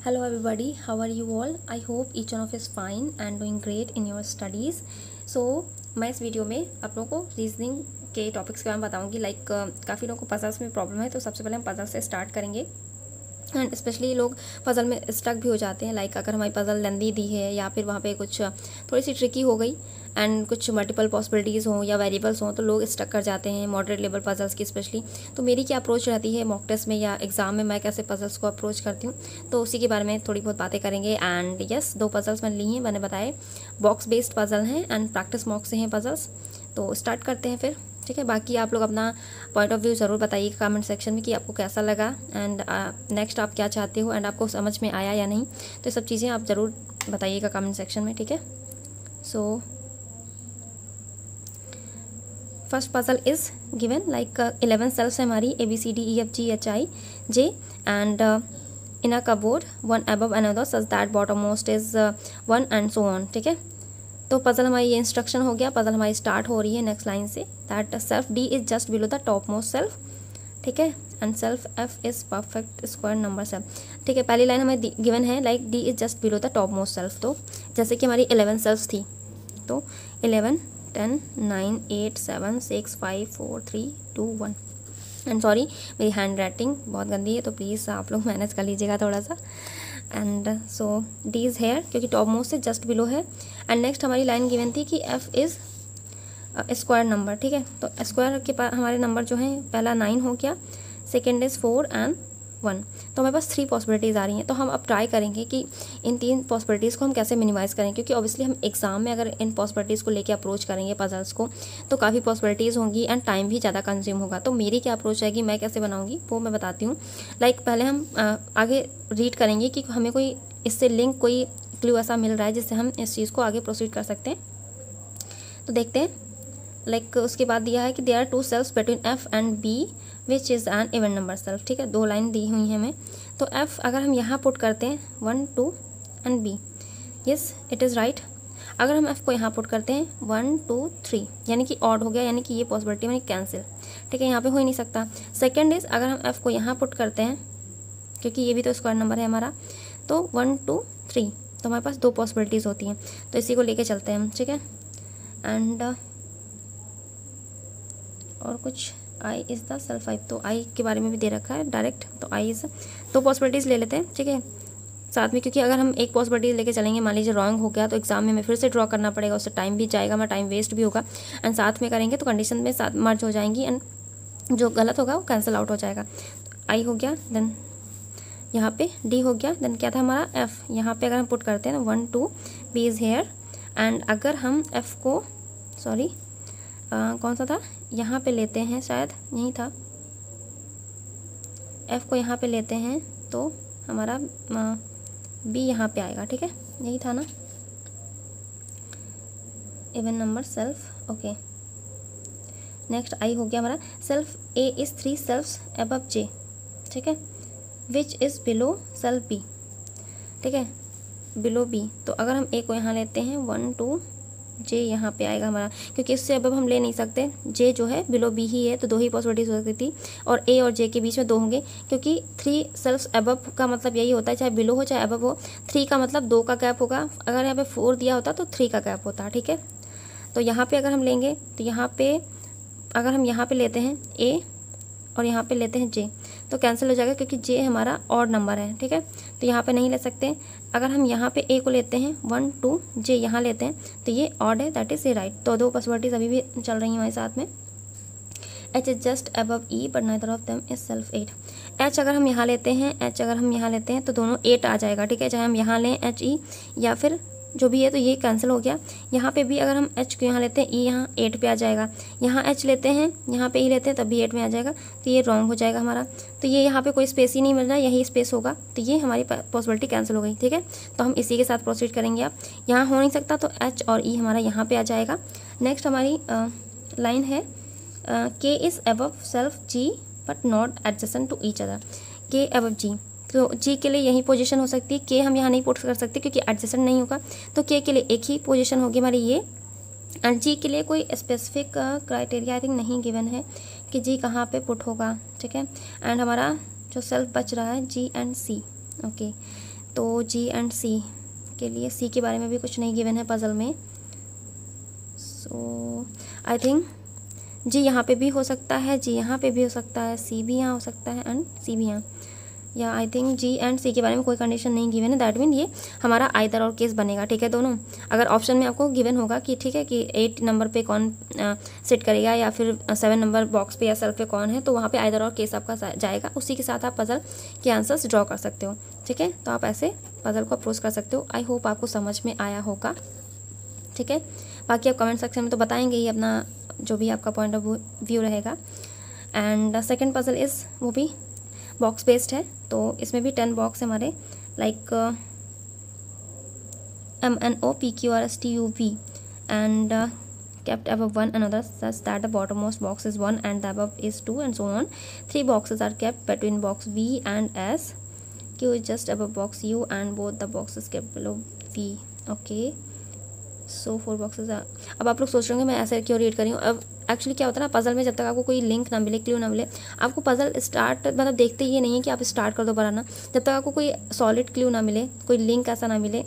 Hello everybody, how are you all? I hope each one of you is fine and doing great in your studies. So मैं इस video में आप लोगों को reasoning के topics के बारे में बताऊंगी। काफ़ी लोगों को पजल्स में प्रॉब्लम है, तो सबसे पहले हम पजल से स्टार्ट करेंगे। एंड स्पेशली लोग पजल में स्टक भी हो जाते हैं। अगर हमारी पजल लेंदी दी है या फिर वहाँ पे कुछ थोड़ी सी ट्रिकी हो गई एंड कुछ मल्टीपल पॉसिबिलिटीज़ हों या वेरिएबल्स हों, तो लोग स्टक कर जाते हैं मॉडरेट लेवल पजल्स की स्पेशली। तो मेरी क्या अप्रोच रहती है मॉक टेस्ट में या एग्ज़ाम में, मैं कैसे पजल्स को अप्रोच करती हूँ, तो उसी के बारे में थोड़ी बहुत बातें करेंगे। एंड यस, 2 पजल्स मैंने ली हैं, मैंने बताए बॉक्स बेस्ड पजल हैं एंड प्रैक्टिस मॉक से हैं पजल्स। तो स्टार्ट करते हैं फिर, ठीक है। बाकी आप लोग अपना पॉइंट ऑफ व्यू ज़रूर बताइए कमेंट सेक्शन में कि आपको कैसा लगा एंड नेक्स्ट आप क्या चाहते हो एंड आपको समझ में आया या नहीं। तो ये सब चीज़ें आप ज़रूर बताइएगा कमेंट सेक्शन में, ठीक है। So first puzzle is given 11 cells है हमारी, ABCDEFGHIJ and in a cupboard one above another such that bottom most is 1 and so on, ठीक है। तो पजल हमारी ये इंस्ट्रक्शन हो गया। पजल हमारी स्टार्ट हो रही है नेक्स्ट लाइन से, that self D is just below the top most self, ठीक है, and self F is perfect square number cell, ठीक है। पहली लाइन हमें गिवन है D is just below the top most self. तो जैसे कि हमारी 11 सेल्फ थी, तो 11 10 9 8 7 6 5 4 3 2 1। एंड सॉरी, मेरी हैंड राइटिंग बहुत गंदी है, तो प्लीज़ आप लोग मैनेज कर लीजिएगा थोड़ा सा। And so D is here, क्योंकि टॉप मोस्ट से जस्ट बिलो है। एंड नेक्स्ट हमारी लाइन गिवन थी कि F इज़ स्क्वायर नंबर, ठीक है। तो स्क्वायर के पास हमारे नंबर जो हैं, पहला 9 हो गया, सेकेंड इज़ 4 एंड 1। तो हमारे पास 3 पॉसिबिलिटीज़ आ रही हैं। तो हम अब ट्राई करेंगे कि इन 3 पॉसिबिलिटीज़ को हम कैसे मिनिमाइज़ करें, क्योंकि ऑब्वियसली हम एग्जाम में अगर इन पॉसिबिलिटीज़ को लेके अप्रोच करेंगे पजल्स को, तो काफ़ी पॉसिबिलिटीज़ होंगी एंड टाइम भी ज़्यादा कंज्यूम होगा। तो मेरी क्या अप्रोच है कि मैं कैसे बनाऊँगी वो मैं बताती हूँ। पहले हम आगे रीड करेंगे कि हमें कोई इससे लिंक, कोई क्लू ऐसा मिल रहा है जिससे हम इस चीज़ को आगे प्रोसीड कर सकते हैं। तो देखते हैं। उसके बाद दिया है कि there are 2 cells between F and B which is an even number cell, ठीक है। 2 लाइन दी हुई हैं हमें। तो F अगर हम यहाँ पुट करते हैं 1 2 and B, yes it is right. अगर हम F को यहाँ पुट करते हैं 1 2 3, यानी कि ऑड हो गया, यानी कि ये पॉसिबिलिटी यानी कैंसिल, ठीक है, यहाँ पे हो ही नहीं सकता। सेकेंड इज़ अगर हम F को यहाँ पुट करते हैं, क्योंकि ये भी तो स्क्वायर नंबर है हमारा, तो 1 2 3, तो हमारे पास 2 पॉसिबिलिटीज़ होती हैं। तो इसी को लेके चलते हैं हम, ठीक है। एंड और कुछ I is the self I, तो I के बारे में भी दे रखा है डायरेक्ट, तो I इज़ 2 पॉसिबिलिटीज़ ले लेते हैं, ठीक है, साथ में। क्योंकि अगर हम एक पॉसिबिलिटी लेके चलेंगे, मान लीजिए रॉन्ग हो गया, तो एग्जाम में हमें फिर से ड्रॉ करना पड़ेगा, उससे टाइम भी जाएगा, हमारा टाइम वेस्ट भी होगा। एंड साथ में करेंगे तो कंडीशन में साथ मर्ज हो जाएंगी एंड जो गलत होगा वो कैंसिल आउट हो जाएगा। तो I हो गया, देन यहाँ पे D हो गया, देन क्या था हमारा F। यहाँ पे अगर हम पुट करते हैं ना 1 2 B इज़ हेयर, एंड अगर हम F को सॉरी कौन सा था, यहाँ पे लेते हैं, शायद यही था, F को यहाँ पे लेते हैं तो हमारा B यहाँ पे आएगा, ठीक है, यही था ना, even number cell, okay. Next I हो गया हमारा cell A is 3 cells above J, ठीक है, which is below cell B, ठीक है, बिलो B। तो अगर हम A को यहाँ लेते हैं 1 2 J यहाँ पे आएगा हमारा, क्योंकि इससे अब हम ले नहीं सकते, J जो है बिलो B ही है, तो 2 ही पॉसिबिलिटीज हो सकती थी, और A और J के बीच में 2 होंगे, क्योंकि 3 सेल्फ्स अबव का मतलब यही होता है, चाहे बिलो हो चाहे अबव हो, 3 का मतलब 2 का गैप होगा। अगर यहाँ पे 4 दिया होता तो 3 का गैप होता, ठीक है। तो यहाँ पे अगर हम लेंगे, तो यहाँ पे अगर हम यहाँ पे लेते हैं A और यहाँ पे लेते हैं J, तो कैंसिल हो जाएगा, क्योंकि J हमारा ऑड नंबर है, ठीक है, तो यहाँ पे नहीं ले सकते। अगर हम यहाँ पे A को लेते हैं 1 2 J यहाँ लेते हैं, तो ये ऑड है, दैट इज़ ए राइट। तो 2 पॉसिबिलिटीज अभी भी चल रही हैं हमारे साथ में। H is just above E but neither of them is self 8। H अगर हम यहाँ लेते हैं, H अगर हम यहाँ लेते हैं तो दोनों 8 आ जाएगा, ठीक है, चाहे हम यहाँ लें H E या फिर जो भी है, तो ये कैंसिल हो गया। यहाँ पे भी अगर हम H को यहाँ लेते हैं, E यहाँ 8 पे आ जाएगा, यहाँ H लेते हैं, यहाँ पे E लेते हैं, तब भी 8 में आ जाएगा, तो ये रॉन्ग हो जाएगा हमारा। तो ये यहाँ पे कोई स्पेस ही नहीं मिल रहा, यही स्पेस होगा, तो ये हमारी पॉसिबिलिटी कैंसिल हो गई, ठीक है। तो हम इसी के साथ प्रोसीड करेंगे। आप यहाँ हो नहीं सकता, तो H और E हमारा यहाँ पर आ जाएगा। नेक्स्ट हमारी लाइन है K is above cell G but not adjacent to each other, K above G, तो G के लिए यही पोजीशन हो सकती है, K हम यहाँ नहीं पुट कर सकते क्योंकि एडजेसेंट नहीं होगा, तो K के लिए एक ही पोजीशन होगी हमारी ये। एंड G के लिए कोई स्पेसिफिक क्राइटेरिया आई थिंक नहीं गिवन है कि G कहाँ पे पुट होगा, ठीक है। एंड हमारा जो सेल्फ बच रहा है G एंड C, ओके। तो जी एंड सी के लिए, सी के बारे में भी कुछ नहीं गिवन है पजल में। सो आई थिंक जी यहाँ पे भी हो सकता है, जी यहाँ पे भी हो सकता है, सी भी यहाँ हो सकता है एंड सी भी यहाँ, या आई थिंक जी एंड सी के बारे में कोई कंडीशन नहीं गिवन है। दैट मीन ये हमारा आइदर और केस बनेगा, ठीक है दोनों। अगर ऑप्शन में आपको गिवन होगा कि ठीक है कि 8 नंबर पे कौन सिट करेगा या फिर 7 नंबर बॉक्स पे या सेल्फ पे कौन है, तो वहाँ पे आइदर और केस आपका जाएगा, उसी के साथ आप पजल के आंसर्स ड्रॉ कर सकते हो, ठीक है। तो आप ऐसे पजल को अप्रोच कर सकते हो। आई होप आपको समझ में आया होगा, ठीक है। बाकी आप कमेंट सेक्शन में तो बताएंगे ही अपना जो भी आपका पॉइंट ऑफ व्यू रहेगा। एंड सेकंड पजल इज़ वो भी बॉक्स बेस्ड है, तो इसमें भी 10 बॉक्स है हमारे, like MNOPQRSTUV and kept above one another such that the bottommost box is 1 and the above is 2 and so on. 3 boxes are kept between box V and S. Q is just above box U and both the boxes kept below V. Okay. So 4 boxes है। अब आप लोग सोच रहे होंगे मैं ऐसे क्यों रीड कर रही हूँ। अब एक्चुअली क्या होता है ना, पजल में जब तक आपको कोई लिंक ना मिले, क्लू ना मिले, आपको पजल स्टार्ट मतलब देखते ये नहीं है कि आप स्टार्ट कर दो बनाना। जब तक आपको कोई सॉलिड क्लू ना मिले, कोई लिंक ऐसा ना मिले,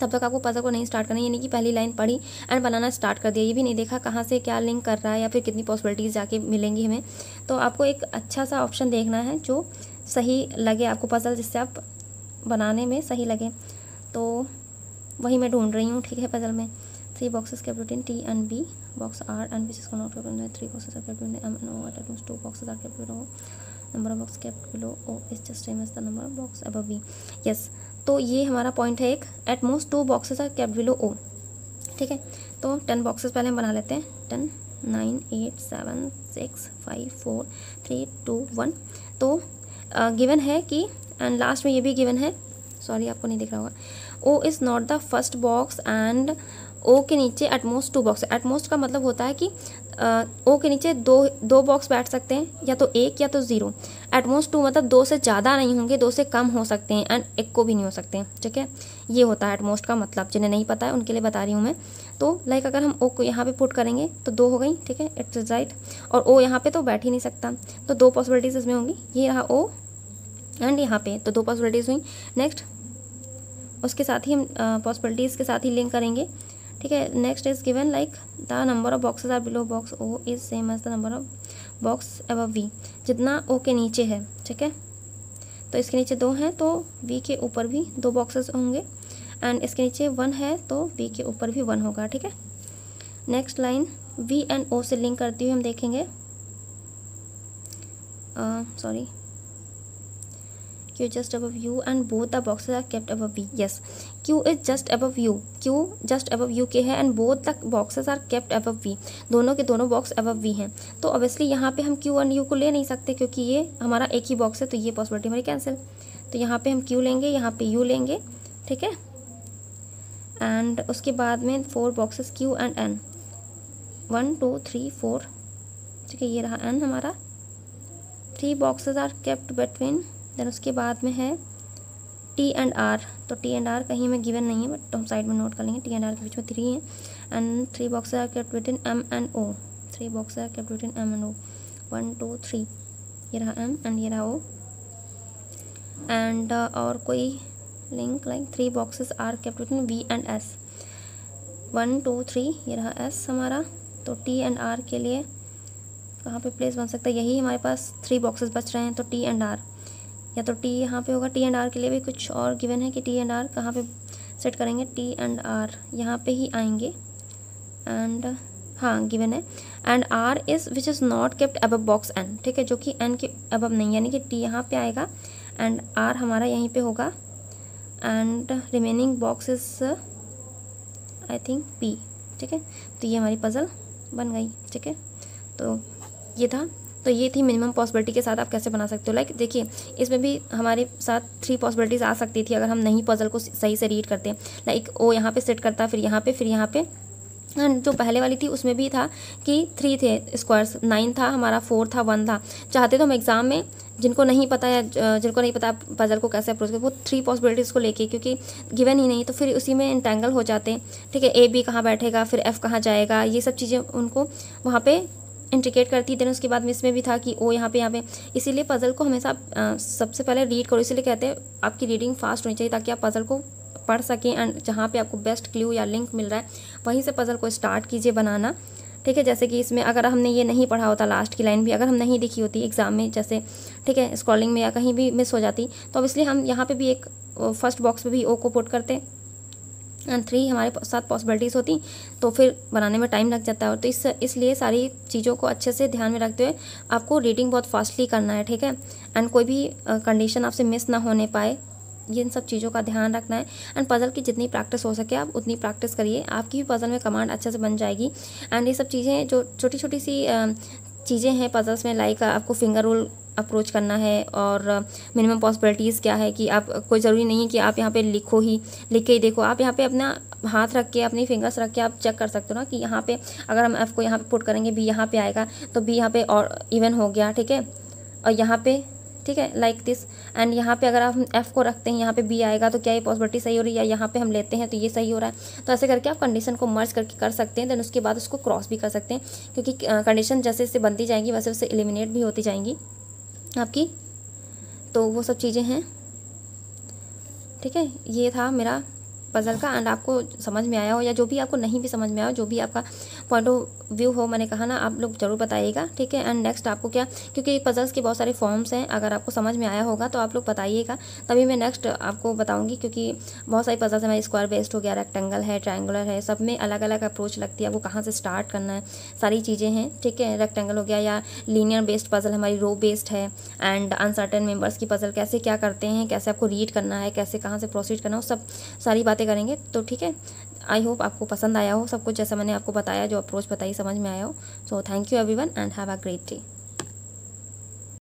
तब तक आपको पजल को नहीं स्टार्ट करना। ये नहीं कि पहली लाइन पढ़ी एंड बनाना स्टार्ट कर दिया, ये भी नहीं देखा कहाँ से क्या लिंक कर रहा है या फिर कितनी पॉसिबिलिटीज़ जाके मिलेंगी हमें। तो आपको एक अच्छा सा ऑप्शन देखना है जो सही लगे आपको पजल, जिससे आप बनाने में सही लगे। तो वही मैं ढूंढ रही हूँ, ठीक है। पजल में 3 boxes kept between T and B, box R and which is not kept between 3 boxes are kept between M and O, at most 2 boxes are kept below. Number of boxes kept below O is just same as the number of boxes above V. Yes, तो ये हमारा point है एक, at most 2 boxes are kept below O, ठीक है। तो 10 boxes पहले हम बना लेते हैं। 10 9 8 7 6 5 4 3 2 1। तो गिवन है कि एंड लास्ट में ये भी गिवन है, सॉरी आपको नहीं दिख रहा होगा, O is not the first box and O के नीचे एटमोस्ट 2 बॉक्स। एटमोस्ट का मतलब होता है कि ओ के नीचे दो बॉक्स बैठ सकते हैं, या तो 1 या तो 0। एटमोस्ट 2 मतलब 2 से ज़्यादा नहीं होंगे, 2 से कम हो सकते हैं एंड 1 को भी नहीं हो सकते हैं, ठीक है। ये होता है एटमोस्ट का मतलब, जिन्हें नहीं पता है उनके लिए बता रही हूँ मैं। तो लाइक अगर हम ओ को यहाँ पे पुट करेंगे तो 2 हो गई, ठीक है, इट्स राइट। और ओ यहाँ पे तो बैठ ही नहीं सकता, तो 2 पॉसिबिलिटीज़ इसमें होंगी, ये रहा ओ एंड यहाँ पे, तो 2 पॉसिबिलिटीज़ हुई। नेक्स्ट उसके साथ ही हम पॉसिबिलिटीज़ के साथ ही लिंक करेंगे, ठीक है। Next is given like the number of boxes are below box O is same as the number of box above V, जितना ओ के नीचे है, ठीक है। तो इसके नीचे 2 हैं तो वी के ऊपर भी 2 बॉक्सेस होंगे, एंड इसके नीचे 1 है तो वी के ऊपर भी 1 होगा, ठीक है। नेक्स्ट लाइन वी एंड ओ से लिंक करती हुई हम देखेंगे, sorry, Q just above U and both the boxes are kept above V. Yes, Q is just above U. Q just above U के है and both the boxes are kept above V. दोनों के दोनों box above V हैं। तो obviously यहाँ पे हम Q और U को ले नहीं सकते क्योंकि ये हमारा एक ही बॉक्स है, तो ये पॉसिबिलिटी हमारी कैंसिल। तो यहाँ पे हम Q लेंगे, यहाँ पे U लेंगे, ठीक है। एंड उसके बाद में 4 बॉक्सेस Q एंड N, 1 2 3 4, ठीक है, ये रहा N हमारा। 3 boxes are kept between, then उसके बाद में है T एंड R। तो T एंड R कहीं में गिवन नहीं है, बट हम साइड में नोट कर लेंगे। T एंड R के बीच में 3 है and 3 boxes are kept between M and O। 3 boxes are kept between M and O, 1 2 3, ये रहा M एंड ये रहा O। एंड और कोई link like 3 boxes are kept between V and S, 1 2 3, ये रहा S हमारा। तो T एंड R के लिए कहाँ पे प्लेस बन सकता है, यही हमारे पास 3 बॉक्सेस बच रहे हैं, तो T एंड R, या तो T यहाँ पे होगा। T एंड R के लिए भी कुछ और गिवन है कि T एंड R कहाँ पे सेट करेंगे, T एंड R यहाँ पे ही आएंगे, एंड हाँ गिवन है। And R is which is not kept above box N, ठीक है, जो कि N के अबव नहीं, यानी कि T यहाँ पे आएगा एंड R हमारा यहीं पे होगा, and remaining box is I think P, ठीक है। तो ये हमारी पजल बन गई, ठीक है। तो ये था, तो ये थी मिनिमम पॉसिबिलिटी के साथ आप कैसे बना सकते हो। लाइक देखिए इसमें भी हमारे साथ 3 पॉसिबिलिटीज़ आ सकती थी अगर हम नहीं पजल को सही से रीड करते। लाइक ओ यहाँ पे सेट करता, फिर यहाँ पे, फिर यहाँ पे। एंड जो पहले वाली थी उसमें भी था कि 3 थे स्क्वायर्स, 9 था हमारा, 4 था, 1 था। चाहते तो हम एग्ज़ाम में जिनको नहीं पता या जिनको नहीं पता पजल को कैसे अप्रोच करें, वो 3 पॉसिबिलिटीज़ को लेके, क्योंकि गिवन ही नहीं तो फिर उसी में इंटेंगल हो जाते हैं, ठीक है। A B कहाँ बैठेगा, फिर F कहाँ जाएगा, ये सब चीज़ें उनको वहाँ पे इंडिकेट करती है। देन उसके बाद में इसमें भी था कि ओ यहाँ पे इसीलिए पज़ल को हमेशा सबसे पहले रीड करो, इसीलिए कहते हैं आपकी रीडिंग फास्ट होनी चाहिए ताकि आप पज़ल को पढ़ सकें एंड जहाँ पे आपको बेस्ट क्लू या लिंक मिल रहा है वहीं से पज़ल को स्टार्ट कीजिए बनाना, ठीक है। जैसे कि इसमें अगर हमने ये नहीं पढ़ा होता, लास्ट की लाइन भी अगर हम नहीं दिखी होती एग्ज़ाम में जैसे, ठीक है, स्क्रॉलिंग में या कहीं भी मिस हो जाती, तो अब इसलिए हम यहाँ पे भी एक फर्स्ट बॉक्स में भी ओ को पुट करते एंड 3 हमारे साथ पॉसिबिलिटीज़ होती, तो फिर बनाने में टाइम लग जाता है। तो इसलिए सारी चीज़ों को अच्छे से ध्यान में रखते हुए आपको रीडिंग बहुत फास्टली करना है, ठीक है। एंड कोई भी कंडीशन आपसे मिस ना होने पाए, इन सब चीज़ों का ध्यान रखना है। एंड पज़ल की जितनी प्रैक्टिस हो सके आप उतनी प्रैक्टिस करिए, आपकी भी पज़ल में कमांड अच्छे से बन जाएगी। एंड ये सब चीज़ें जो छोटी छोटी सी चीज़ें हैं पज़ल्स में, लाइक आपको फिंगर रूल अप्रोच करना है और मिनिमम पॉसिबिलिटीज़ क्या है कि आप, कोई ज़रूरी नहीं है कि आप यहाँ पे लिख के ही देखो, आप यहाँ पे अपना हाथ रख के अपनी फिंगर्स रख के आप चेक कर सकते हो ना कि यहाँ पे अगर हम एफ़ को यहाँ पे पुट करेंगे, बी यहाँ पे आएगा तो बी यहाँ पे और इवन हो गया, ठीक है, और यहाँ पे, ठीक है, लाइक दिस। एंड यहाँ पे अगर आप एफ़ को रखते हैं यहाँ पे बी आएगा तो क्या ये पॉसिबिलिटी सही हो रही है, या यहाँ पे हम लेते हैं तो ये सही हो रहा है। तो ऐसे करके आप कंडीशन को मर्ज करके कर सकते हैं, देन उसके बाद उसको क्रॉस भी कर सकते हैं, क्योंकि कंडीशन जैसे जैसे बनती जाएंगी वैसे वैसे एलिमिनेट भी होती जाएंगी आपकी। तो वो सब चीज़ें हैं, ठीक है। ये था मेरा पज़ल का, एंड आपको समझ में आया हो या जो भी आपको नहीं भी समझ में आया हो, जो भी आपका पॉइंट ऑफ व्यू हो, मैंने कहा ना, आप लोग ज़रूर बताइएगा, ठीक है। एंड नेक्स्ट आपको क्या, क्योंकि पज़ल्स के बहुत सारे फॉर्म्स हैं, अगर आपको समझ में आया होगा तो आप लोग बताइएगा, तभी मैं नेक्स्ट आपको बताऊंगी, क्योंकि बहुत सारी पज़ल्स हमारे स्क्वायर बेस्ड हो गया, रेक्टेंगल है, ट्रायंगुलर है, सब में अलग अलग अप्रोच लगती है, आपको कहाँ से स्टार्ट करना है, सारी चीज़ें हैं, ठीक है। रेक्टेंगल हो गया, या लीनियर बेस्ड पज़ल हमारी रो बेस्ड है, एंड अनसर्टेन मेंबर्स की पज़ल कैसे क्या करते हैं, कैसे आपको रीड करना है, कैसे कहाँ से प्रोसीड करना हो, सब सारी बातें करेंगे। तो ठीक है, आई होप आपको पसंद आया हो सब कुछ, जैसा मैंने आपको बताया, जो अप्रोच बताई समझ में आया हो। So thank you everyone and have a great day.